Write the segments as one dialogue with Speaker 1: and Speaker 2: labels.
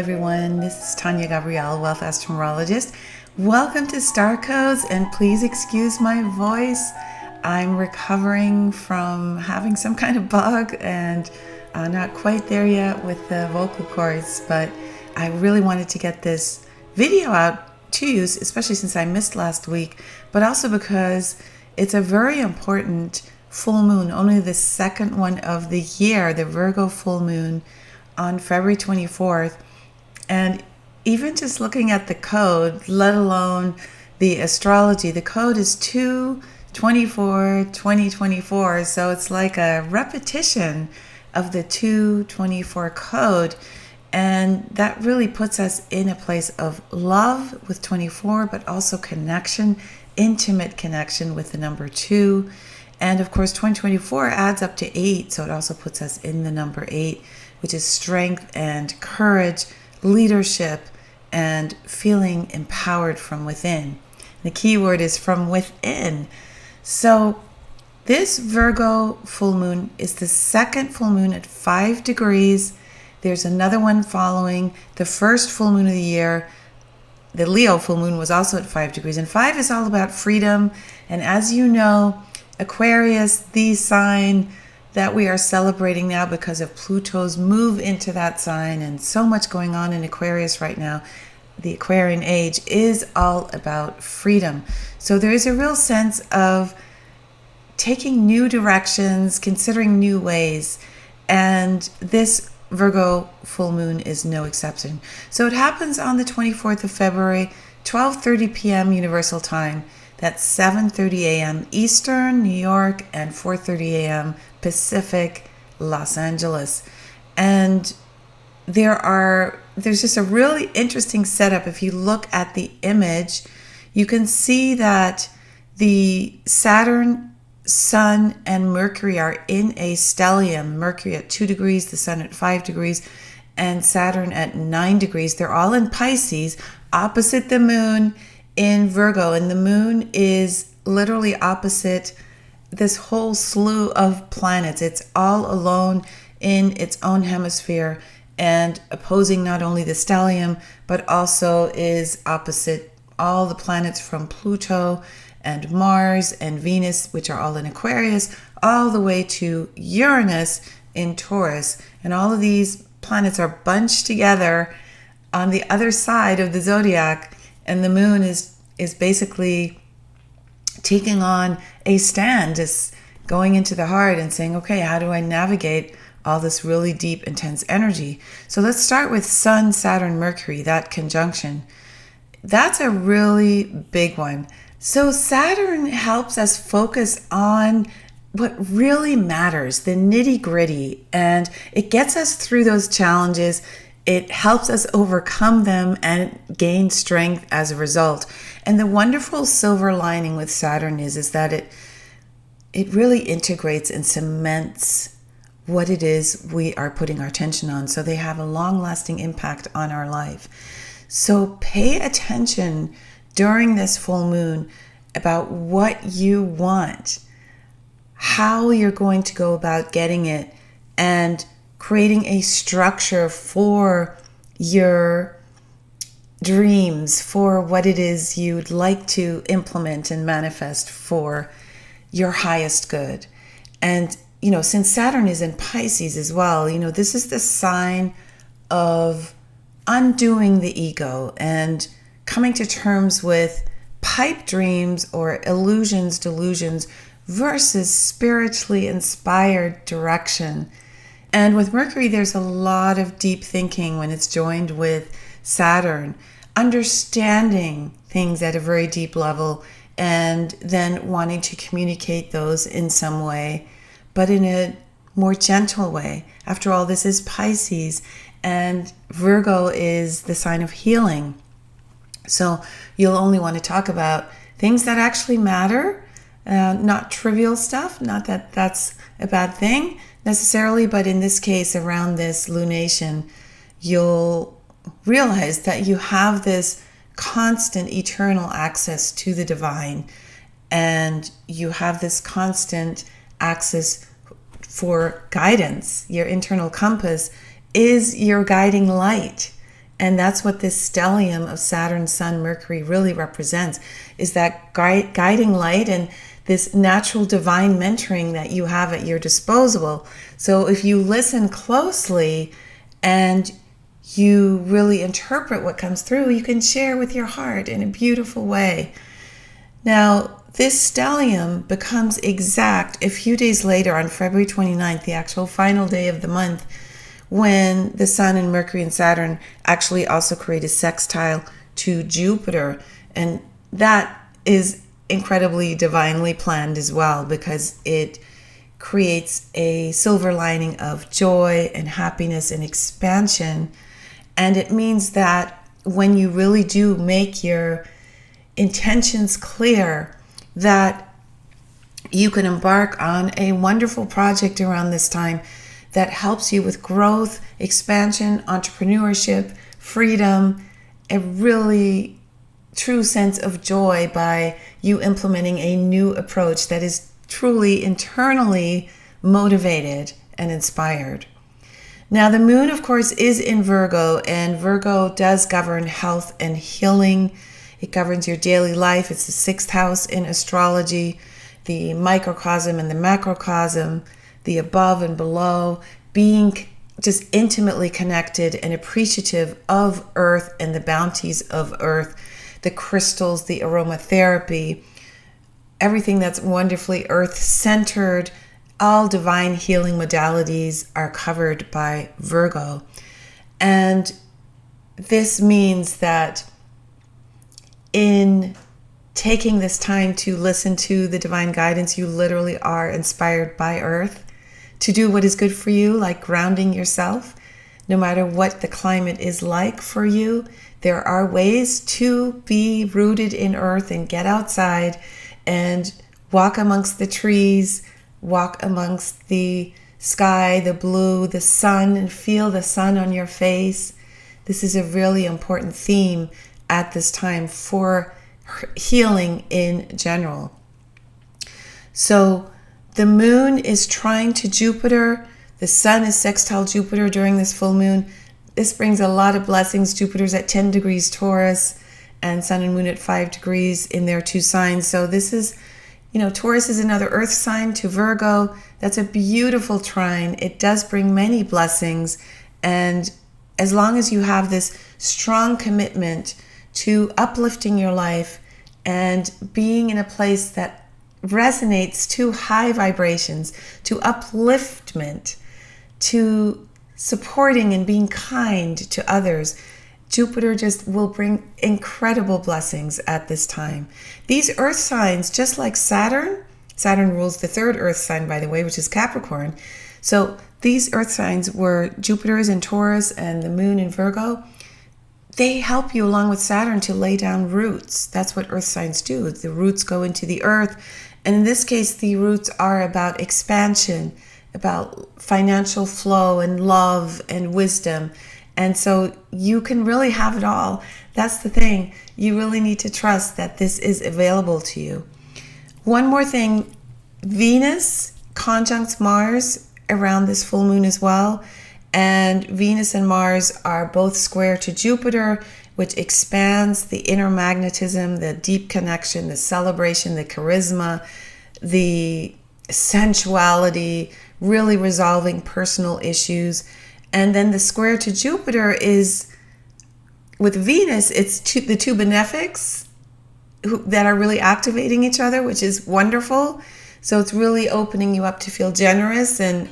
Speaker 1: everyone. This is Tania Gabrielle, Wealth Astro-Numerologist. Welcome to Star Codes, and please excuse my voice. I'm recovering from having some kind of bug and not quite there yet with the vocal cords, but I really wanted to get this video out to you, especially since I missed last week, but also because it's a very important full moon, only the second one of the year, the Virgo full moon on February 24th. And even just looking at the code, let alone the astrology, the code is 2/24/2024. So it's like a repetition of the 2/24 code. And that really puts us in a place of love with 24, but also connection, intimate connection with the number 2. And of course, 2024 adds up to 8. So it also puts us in the number 8, which is strength and courage, leadership, and feeling empowered from within. The key word is from within. So this Virgo full moon is the second full moon at 5 degrees. There's another one following the first full moon of the year. The Leo full moon was also at 5 degrees. And 5 is all about freedom. And as you know, Aquarius, the sign that we are celebrating now because of Pluto's move into that sign, and so much going on in Aquarius right now. The Aquarian age is all about freedom. So there is a real sense of taking new directions, considering new ways, and this Virgo full moon is no exception. So it happens on the 24th of February, 12:30 p.m. Universal Time. That's 7:30 a.m. Eastern, New York, and 4:30 a.m. Pacific, Los Angeles. And there's just a really interesting setup. If you look at the image, you can see that the Saturn, Sun, and Mercury are in a stellium. Mercury at 2 degrees, the Sun at 5 degrees, and Saturn at 9 degrees. They're all in Pisces, opposite the moon in Virgo. And the moon is literally opposite this whole slew of planets. It's all alone in its own hemisphere and opposing not only the stellium, but also is opposite all the planets from Pluto and Mars and Venus, which are all in Aquarius, all the way to Uranus in Taurus. And all of these planets are bunched together on the other side of the zodiac, and the moon is basically taking on a stand, just going into the heart and saying, okay, how do I navigate all this really deep, intense energy? So let's start with Sun, Saturn, Mercury, that conjunction. That's a really big one. So Saturn helps us focus on what really matters, the nitty-gritty, and it gets us through those challenges. It helps us overcome them and gain strength as a result. And the wonderful silver lining with Saturn is that it really integrates and cements what it is we are putting our attention on. So they have a long-lasting impact on our life. So pay attention during this full moon about what you want, how you're going to go about getting it, and creating a structure for your dreams, for what it is you'd like to implement and manifest for your highest good. And, since Saturn is in Pisces as well, this is the sign of undoing the ego and coming to terms with pipe dreams or illusions, delusions, versus spiritually inspired direction. And with Mercury, there's a lot of deep thinking when it's joined with Saturn, understanding things at a very deep level and then wanting to communicate those in some way, but in a more gentle way. After all, this is Pisces, and Virgo is the sign of healing. So you'll only want to talk about things that actually matter, not trivial stuff, not that that's a bad thing necessarily, but in this case, around this lunation, you'll realize that you have this constant eternal access to the divine, and you have this constant access for guidance. Your internal compass is your guiding light, And that's what this stellium of Saturn, Sun, Mercury really represents, is that guiding light and this natural divine mentoring that you have at your disposal. So if you listen closely and you really interpret what comes through, you can share with your heart in a beautiful way. Now, this stellium becomes exact a few days later on February 29th, the actual final day of the month, when the Sun and Mercury and Saturn actually also create a sextile to Jupiter. And that is incredibly divinely planned as well, because it creates a silver lining of joy and happiness and expansion. And it means that when you really do make your intentions clear, that you can embark on a wonderful project around this time that helps you with growth, expansion, entrepreneurship, freedom, a really true sense of joy by you implementing a new approach that is truly internally motivated and inspired. Now, the moon, of course, is in Virgo, and Virgo does govern health and healing. It governs your daily life. It's the 6th house in astrology, the microcosm and the macrocosm, the above and below, being just intimately connected and appreciative of Earth and the bounties of Earth, the crystals, the aromatherapy, everything that's wonderfully Earth-centered. All divine healing modalities are covered by Virgo. And this means that in taking this time to listen to the divine guidance, you literally are inspired by Earth to do what is good for you, like grounding yourself. No matter what the climate is like for you, there are ways to be rooted in Earth and get outside and walk amongst the trees, walk amongst the sky, the blue, the sun, and feel the sun on your face. This is a really important theme at this time for healing in general. So the moon is trine to Jupiter. The sun is sextile Jupiter during this full moon. This brings a lot of blessings. Jupiter's at 10 degrees Taurus and sun and moon at 5 degrees in their two signs. So this is, Taurus is another earth sign to Virgo. That's a beautiful trine. It does bring many blessings. And as long as you have this strong commitment to uplifting your life and being in a place that resonates to high vibrations, to upliftment, to supporting and being kind to others, Jupiter just will bring incredible blessings at this time. These earth signs, just like Saturn rules the 3rd earth sign, by the way, which is Capricorn. So these earth signs, where Jupiter is in Taurus and the moon in Virgo, they help you, along with Saturn, to lay down roots. That's what earth signs do. The roots go into the earth. And in this case, the roots are about expansion, about financial flow and love and wisdom. And so you can really have it all. That's the thing. You really need to trust that this is available to you. One more thing, Venus conjuncts Mars around this full moon as well. And Venus and Mars are both square to Jupiter, which expands the inner magnetism, the deep connection, the celebration, the charisma, the sensuality, really resolving personal issues. And then the square to Jupiter is, with Venus, it's the two benefics that are really activating each other, which is wonderful. So it's really opening you up to feel generous and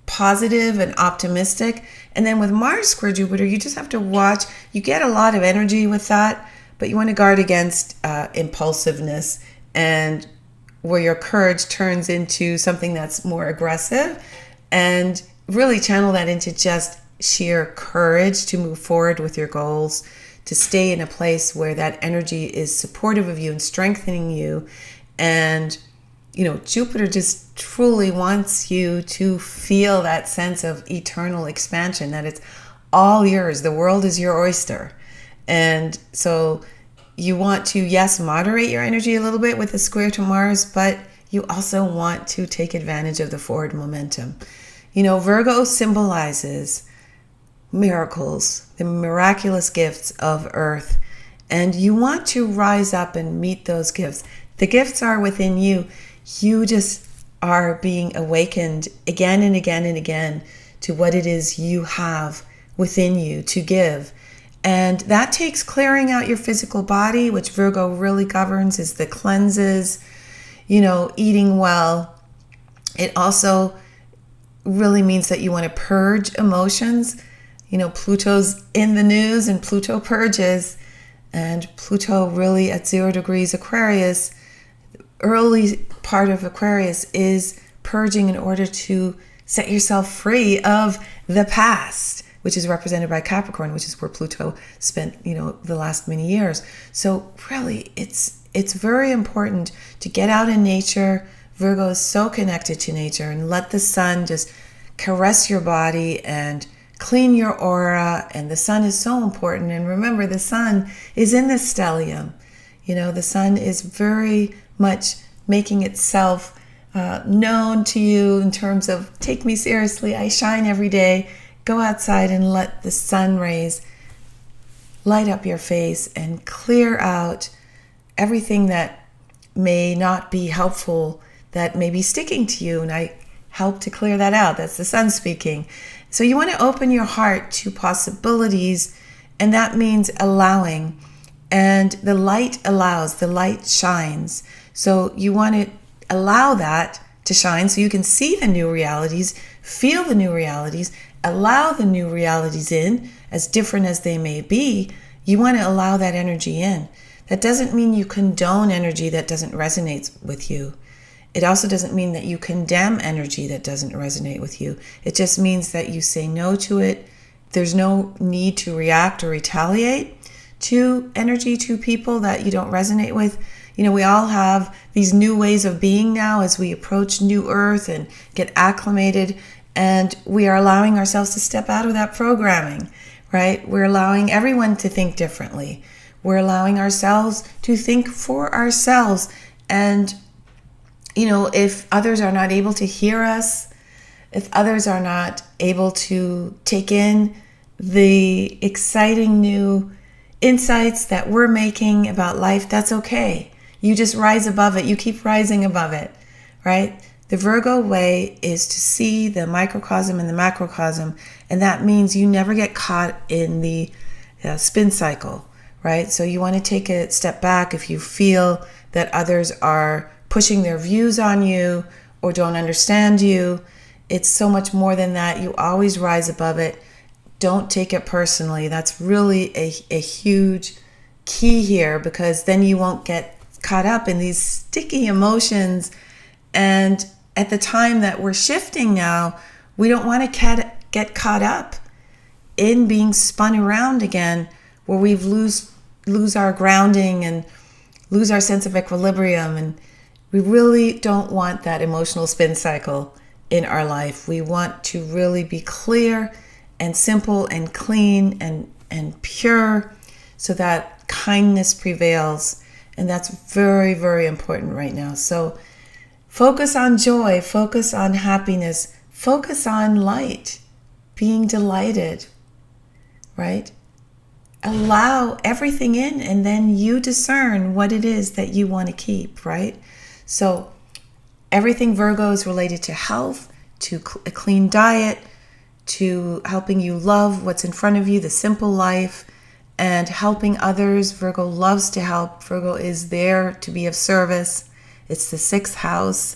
Speaker 1: positive and optimistic. And then with Mars square Jupiter, you just have to watch. You get a lot of energy with that, but you want to guard against impulsiveness, and where your courage turns into something that's more aggressive, and really channel that into just sheer courage to move forward with your goals, to stay in a place where that energy is supportive of you and strengthening you. And Jupiter just truly wants you to feel that sense of eternal expansion, that it's all yours. The world is your oyster. And so you want to, yes, moderate your energy a little bit with the square to Mars, but you also want to take advantage of the forward momentum. Virgo symbolizes miracles, the miraculous gifts of Earth. And you want to rise up and meet those gifts. The gifts are within you. You just are being awakened again and again and again to what it is you have within you to give. And that takes clearing out your physical body, which Virgo really governs, is the cleanses, eating well. It also really means that you want to purge emotions. Pluto's in the news and Pluto purges. And Pluto really at 0 degrees Aquarius, early part of Aquarius is purging in order to set yourself free of the past, which is represented by Capricorn, which is where Pluto spent, the last many years. So really, it's very important to get out in nature. Virgo is so connected to nature, and let the sun just caress your body and clean your aura. And the sun is so important. And remember, the sun is in the stellium. The sun is very much making itself known to you in terms of, take me seriously, I shine every day. Go outside and let the sun rays light up your face and clear out everything that may not be helpful, that may be sticking to you. And I help to clear that out. That's the sun speaking. So you want to open your heart to possibilities, and that means allowing. And the light allows, the light shines. So you want to allow that to shine so you can see the new realities, feel the new realities, allow the new realities in, as different as they may be. You want to allow that energy in. That doesn't mean you condone energy that doesn't resonate with you. It also doesn't mean that you condemn energy that doesn't resonate with you. It just means that you say no to it. There's no need to react or retaliate to energy, to people that you don't resonate with. We all have these new ways of being now as we approach new Earth and get acclimated, and we are allowing ourselves to step out of that programming, right? We're allowing everyone to think differently. We're allowing ourselves to think for ourselves. And if others are not able to hear us, if others are not able to take in the exciting new insights that we're making about life, that's okay. You just rise above it. You keep rising above it, right? The Virgo way is to see the microcosm and the macrocosm, and that means you never get caught in the spin cycle, right? So you want to take a step back if you feel that others are pushing their views on you or don't understand you. It's so much more than that. You always rise above it. Don't take it personally. That's really a huge key here, because then you won't get caught up in these sticky emotions. And at the time that we're shifting now, we don't want to get caught up in being spun around again, where we lose our grounding and lose our sense of equilibrium. And we really don't want that emotional spin cycle in our life. We want to really be clear and simple and clean and pure, so that kindness prevails. And that's very, very important right now. So focus on joy, focus on happiness, focus on light, being delighted, right? Allow everything in, and then you discern what it is that you want to keep, right? So everything Virgo is related to health, to a clean diet, to helping you love what's in front of you, the simple life, and helping others. Virgo loves to help. Virgo is there to be of service. It's the 6th house,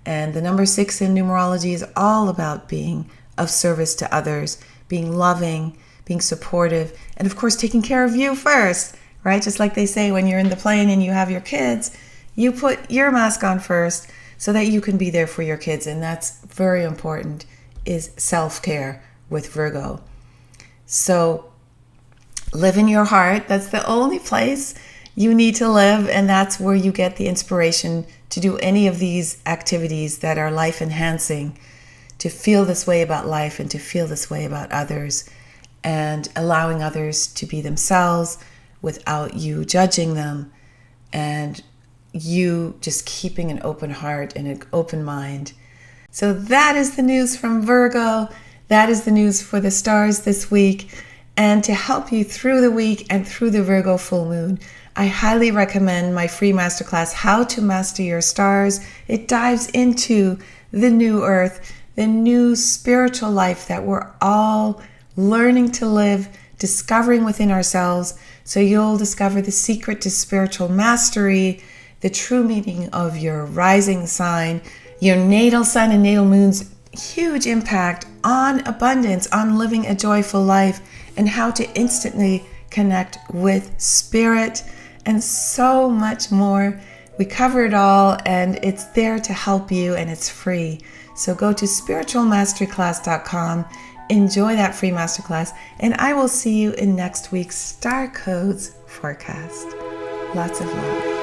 Speaker 1: and the number 6 in numerology is all about being of service to others, being loving, being supportive, and of course taking care of you first, right? Just like they say when you're in the plane and you have your kids, you put your mask on first so that you can be there for your kids. And that's very important, is self-care with Virgo. So live in your heart. That's the only place you need to live. And that's where you get the inspiration to do any of these activities that are life enhancing, to feel this way about life and to feel this way about others, and allowing others to be themselves without you judging them, and you just keeping an open heart and an open mind. So that is the news from Virgo. that is the news for the stars this week. And to help you through the week and through the Virgo full moon, I highly recommend my free masterclass, How to Master Your Stars. It dives into the new earth, the new spiritual life that we're all learning to live, discovering within ourselves. So you'll discover the secret to spiritual mastery, the true meaning of your rising sign, your natal sun and natal moon's huge impact on abundance, on living a joyful life, and how to instantly connect with spirit, and so much more. We cover it all, and it's there to help you, and it's free. So go to spiritualmasteryclass.com, enjoy that free masterclass, and I will see you in next week's Star Codes forecast. Lots of love.